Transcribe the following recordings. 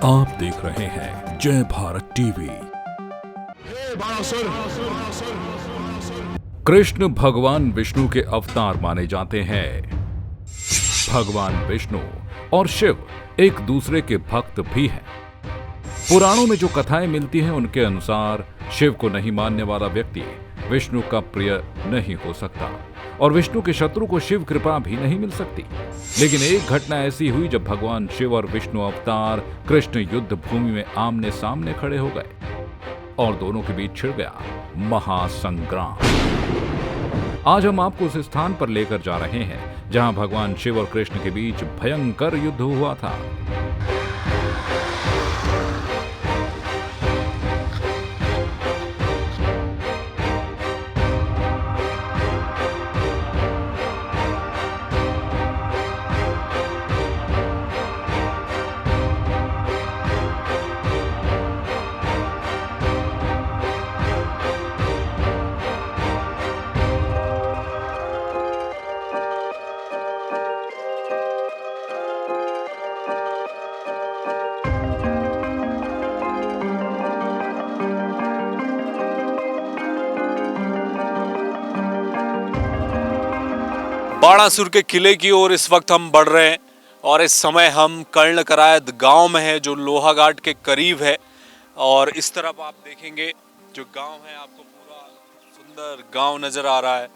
आप देख रहे हैं जय भारत टीवी। कृष्ण भगवान विष्णु के अवतार माने जाते हैं। भगवान विष्णु और शिव एक दूसरे के भक्त भी हैं। पुराणों में जो कथाएं मिलती हैं उनके अनुसार शिव को नहीं मानने वाला व्यक्ति विष्णु का प्रिय नहीं हो सकता और विष्णु के शत्रु को शिव कृपा भी नहीं मिल सकती। लेकिन एक घटना ऐसी हुई जब भगवान शिव और विष्णु अवतार कृष्ण युद्ध भूमि में आमने सामने खड़े हो गए और दोनों के बीच छिड़ गया महासंग्राम। आज हम आपको उस स्थान पर लेकर जा रहे हैं जहां भगवान शिव और कृष्ण के बीच भयंकर युद्ध हुआ था। बाणासुर के किले की ओर इस वक्त हम बढ़ रहे हैं और इस समय हम कर्ण करायत गांव में है जो लोहाघाट के करीब है। और इस तरफ आप देखेंगे जो गांव है आपको पूरा सुंदर गांव नजर आ रहा है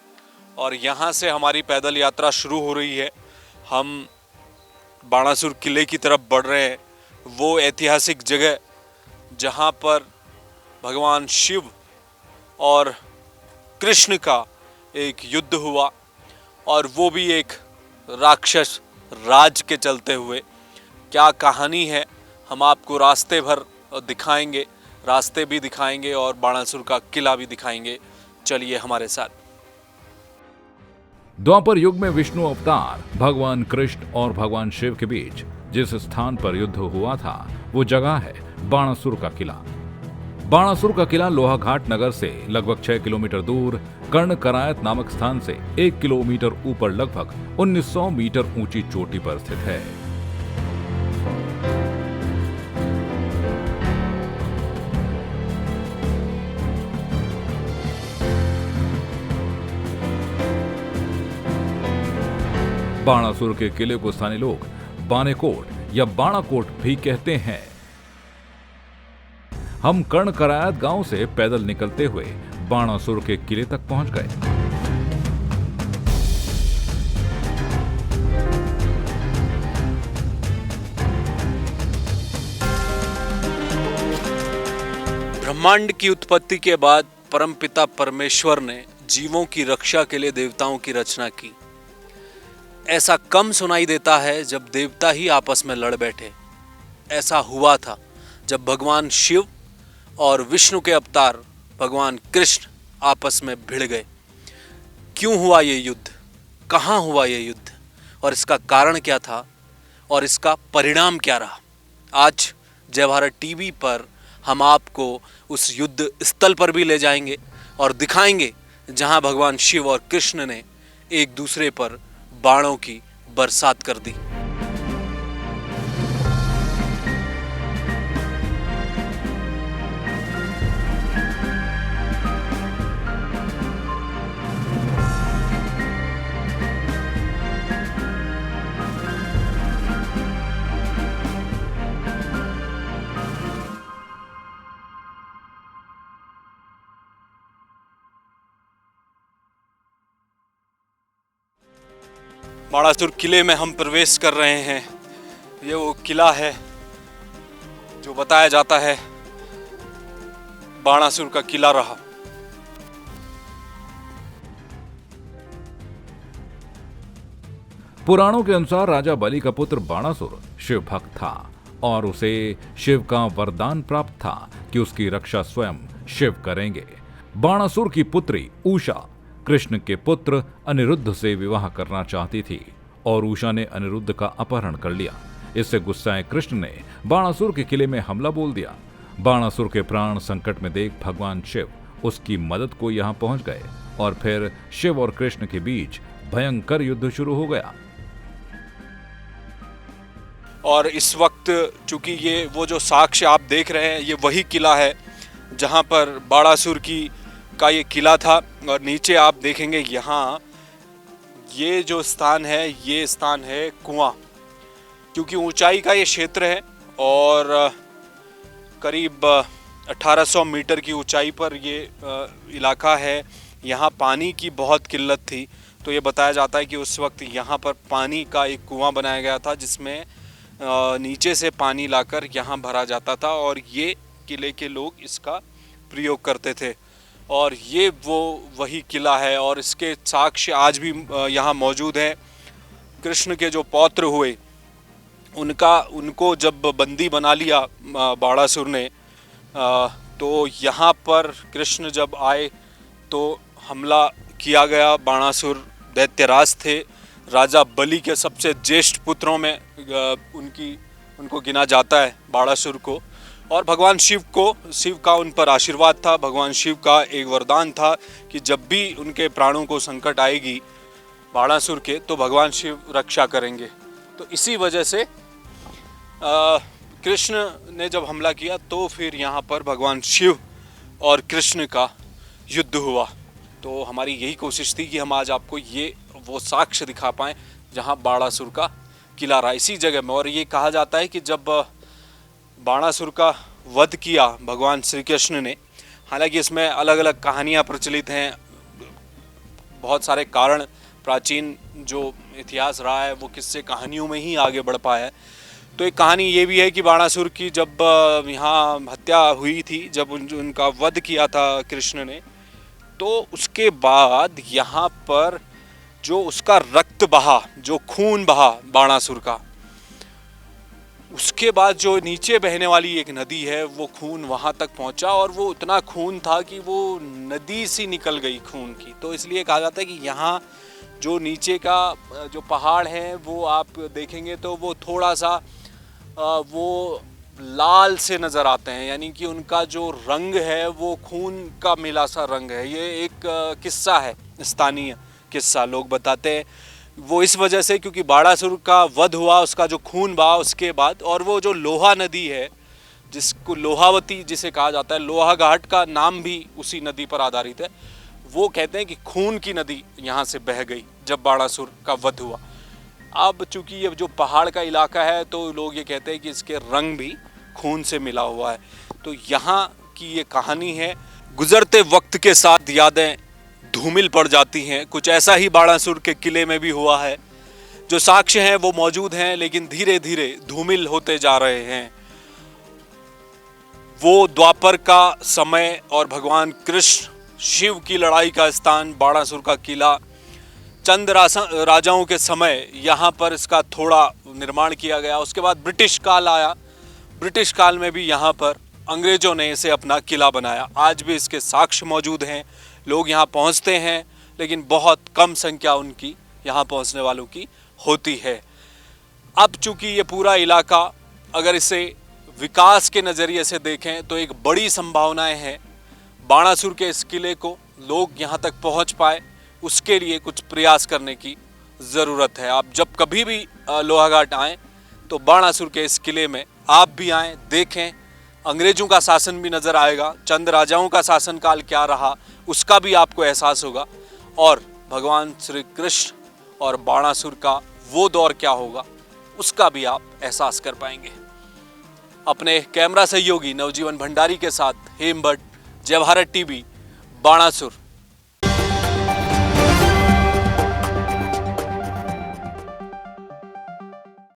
और यहाँ से हमारी पैदल यात्रा शुरू हो रही है। हम बाणासुर किले की तरफ बढ़ रहे हैं, वो ऐतिहासिक जगह जहाँ पर भगवान शिव और कृष्ण का एक युद्ध हुआ और वो भी एक राक्षस राज के चलते हुए। क्या कहानी है हम आपको रास्ते भर दिखाएंगे, रास्ते भी दिखाएंगे और बाणासुर का किला भी दिखाएंगे। चलिए हमारे साथ। द्वापर युग में विष्णु अवतार भगवान कृष्ण और भगवान शिव के बीच जिस स्थान पर युद्ध हुआ था वो जगह है बाणासुर का किला। बाणासुर का किला लोहाघाट नगर से लगभग 6 किलोमीटर दूर कर्ण करायत नामक स्थान से 1 किलोमीटर ऊपर लगभग 1900 मीटर ऊंची चोटी पर स्थित है। बाणासुर के किले को स्थानीय लोग बानेकोट या बाणाकोट भी कहते हैं। हम कर्ण करायत गांव से पैदल निकलते हुए बाणासुर के किले तक पहुंच गए। ब्रह्मांड की उत्पत्ति के बाद परमपिता परमेश्वर ने जीवों की रक्षा के लिए देवताओं की रचना की। ऐसा कम सुनाई देता है जब देवता ही आपस में लड़ बैठे। ऐसा हुआ था जब भगवान शिव और विष्णु के अवतार भगवान कृष्ण आपस में भिड़ गए। क्यों हुआ ये युद्ध, कहाँ हुआ ये युद्ध और इसका कारण क्या था और इसका परिणाम क्या रहा, आज जय भारत टीवी पर हम आपको उस युद्ध स्थल पर भी ले जाएंगे और दिखाएंगे जहां भगवान शिव और कृष्ण ने एक दूसरे पर बाणों की बरसात कर दी। बाणासुर किले में हम प्रवेश कर रहे हैं। ये वो किला है जो बताया जाता है बाणासुर का किला रहा। पुराणों के अनुसार राजा बलि का पुत्र बाणासुर शिव भक्त था और उसे शिव का वरदान प्राप्त था कि उसकी रक्षा स्वयं शिव करेंगे। बाणासुर की पुत्री उषा कृष्ण के पुत्र अनिरुद्ध से विवाह करना चाहती थी और उषा ने अनिरुद्ध का अपहरण कर लिया। इससे गुस्साए कृष्ण ने बाणासुर के किले में हमला बोल दिया। बाणासुर के प्राण संकट में देख भगवान शिव उसकी मदद को यहां पहुंच गए और फिर शिव और कृष्ण के बीच भयंकर युद्ध शुरू हो गया। और इस वक्त चूँकि ये वो जो साक्ष्य आप देख रहे हैं ये वही किला है जहाँ पर बाणासुर का ये किला था। और नीचे आप देखेंगे यहाँ ये जो स्थान है ये स्थान है कुआं, क्योंकि ऊंचाई का ये क्षेत्र है और करीब 1800 मीटर की ऊंचाई पर ये इलाका है। यहाँ पानी की बहुत किल्लत थी, तो ये बताया जाता है कि उस वक्त यहाँ पर पानी का एक कुआं बनाया गया था जिसमें नीचे से पानी लाकर यहाँ भरा जाता था और ये किले के लोग इसका प्रयोग करते थे। और ये वही किला है और इसके साक्ष्य आज भी यहाँ मौजूद हैं। कृष्ण के जो पौत्र हुए उनको जब बंदी बना लिया बाणासुर ने, तो यहाँ पर कृष्ण जब आए तो हमला किया गया। बाणासुर दैत्यराज थे, राजा बलि के सबसे ज्येष्ठ पुत्रों में उनको गिना जाता है बाणासुर को। और भगवान शिव का उन पर आशीर्वाद था। भगवान शिव का एक वरदान था कि जब भी उनके प्राणों को संकट आएगी बाणासुर के, तो भगवान शिव रक्षा करेंगे। तो इसी वजह से कृष्ण ने जब हमला किया तो फिर यहाँ पर भगवान शिव और कृष्ण का युद्ध हुआ। तो हमारी यही कोशिश थी कि हम आज आपको वो साक्ष्य दिखा पाएँ जहाँ बाणासुर का किला रहा, इसी जगह में। और ये कहा जाता है कि जब बाणासुर का वध किया भगवान श्री कृष्ण ने, हालांकि इसमें अलग अलग कहानियाँ प्रचलित हैं, बहुत सारे कारण, प्राचीन जो इतिहास रहा है वो किस्से कहानियों में ही आगे बढ़ पाया है। तो एक कहानी ये भी है कि बाणासुर की जब यहाँ हत्या हुई थी, जब उनका वध किया था कृष्ण ने, तो उसके बाद यहाँ पर जो उसका रक्त बहा, जो खून बहा बाणासुर का, उसके बाद जो नीचे बहने वाली एक नदी है वो खून वहाँ तक पहुँचा और वो इतना खून था कि वो नदी सी निकल गई खून की। तो इसलिए कहा जाता है कि यहाँ जो नीचे का जो पहाड़ है वो आप देखेंगे तो वो थोड़ा सा वो लाल से नज़र आते हैं, यानी कि उनका जो रंग है वो खून का मिला सा रंग है। ये एक किस्सा है, स्थानीय किस्सा लोग बताते हैं। वो इस वजह से क्योंकि बाणासुर का वध हुआ, उसका जो खून बहा उसके बाद, और वो जो लोहा नदी है जिसको लोहावती जिसे कहा जाता है, लोहा घाट का नाम भी उसी नदी पर आधारित है। वो कहते हैं कि खून की नदी यहाँ से बह गई जब बाणासुर का वध हुआ। अब चूंकि ये जो पहाड़ का इलाका है तो लोग ये कहते हैं कि इसके रंग भी खून से मिला हुआ है। तो यहाँ की ये कहानी है। गुजरते वक्त के साथ यादें धूमिल पड़ जाती हैं। कुछ ऐसा ही बाणासुर के किले में भी हुआ है। जो साक्ष्य हैं वो मौजूद हैं, लेकिन धीरे धीरे धूमिल होते जा रहे हैं। वो द्वापर का समय और भगवान कृष्ण शिव की लड़ाई का स्थान बाणासुर का किला, चंद राजाओं के समय यहाँ पर इसका थोड़ा निर्माण किया गया। उसके बाद ब्रिटिश काल आया। ब्रिटिश काल में भी यहाँ पर अंग्रेजों ने इसे अपना किला बनाया। आज भी इसके साक्ष्य मौजूद हैं। लोग यहाँ पहुँचते हैं, लेकिन बहुत कम संख्या उनकी यहाँ पहुँचने वालों की होती है। अब चूँकि ये पूरा इलाका अगर इसे विकास के नज़रिए से देखें तो एक बड़ी संभावनाएं हैं बाणासुर के इस किले को लोग यहाँ तक पहुँच पाए, उसके लिए कुछ प्रयास करने की ज़रूरत है। आप जब कभी भी लोहाघाट आएँ तो बाणासुर के इस किले में आप भी आएँ, देखें। अंग्रेजों का शासन भी नज़र आएगा, चंद राजाओं का शासनकाल क्या रहा उसका भी आपको एहसास होगा, और भगवान श्री कृष्ण और बाणासुर का वो दौर क्या होगा उसका भी आप एहसास कर पाएंगे। अपने कैमरा सहयोगी नवजीवन भंडारी के साथ हेम भट्ट, जय भारत टीवी, बाणासुर।